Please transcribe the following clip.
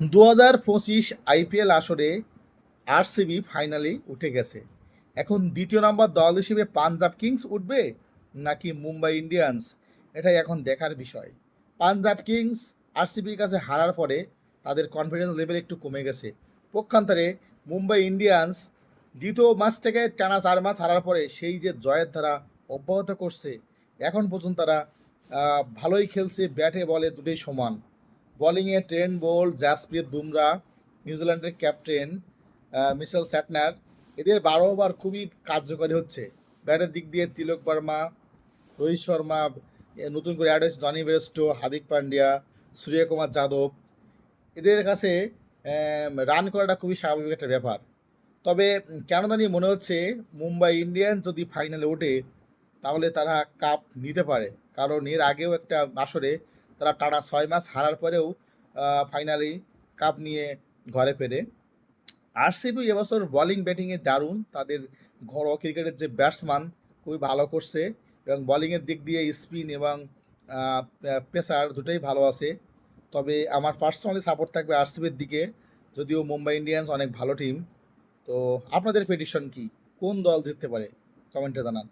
2025 IPL আসরে RCB finally উঠে গেছে। এখন দ্বিতীয় নম্বর দল হিসেবে পাঞ্জাব কিংস উঠবে নাকি মুম্বাই ইন্ডিয়ান্স, এটাই এখন দেখার বিষয়। পাঞ্জাব কিংস আরসিবির কাছে হারার পরে তাদের কনফিডেন্স লেভেল একটু কমে গেছে। পক্ষান্তরে মুম্বাই ইন্ডিয়ান্স দ্বিতীয় ম্যাচ থেকে টানা 4 ম্যাচ হারার পরে সেই যে জয়ের ধারা অব্যাহত করছে, এখন পর্যন্ত তারা ভালোই খেলছে, ব্যাটে বলে দুটোই সমান। বোলিংয়ে ট্রেন্ট বোল্ট, জাসপ্রীত বুমরা, নিউজিল্যান্ডের ক্যাপ্টেন মিচেল স্যাটনার, এদের 12 ওভার খুবই কার্যকরী হচ্ছে। ব্যাটের দিক দিয়ে তিলক বর্মা, রোহিত শর্মা, নতুন করে অ্যাড হয়েছে জনি বেরস্টো, হার্দিক পান্ডিয়া, সূর্যকুমার যাদব, এদের কাছে রান করাটা খুবই স্বাভাবিক একটা ব্যাপার। তবে কেন জানি মনে হচ্ছে মুম্বাই ইন্ডিয়ান্স যদি ফাইনালে ওঠে তাহলে তারা কাপ নিতে পারে, কারণ এর আগেও একটা আসরে তারা টানা 6 ম্যাচ হারার পরেও ফাইনালি কাপ নিয়ে ঘরে ফেরে। আরসিবি এবছর বোলিং ব্যাটিংয়ে দারুণ, তাদের ঘরোয়া ক্রিকেটের যে ব্যাটসম্যান খুবই ভালো করছে, এবং বোলিংয়ের দিক দিয়ে স্পিন এবং পেসার দুটোই ভালো আছে। তবে আমার পার্সোনালি সাপোর্ট থাকবে আরসিবির দিকে, যদিও মুম্বাই ইন্ডিয়ান্স অনেক ভালো টিম। তো আপনাদের প্রেডিকশন কি, কোন দল জিততে পারে, কমেন্টে জানান।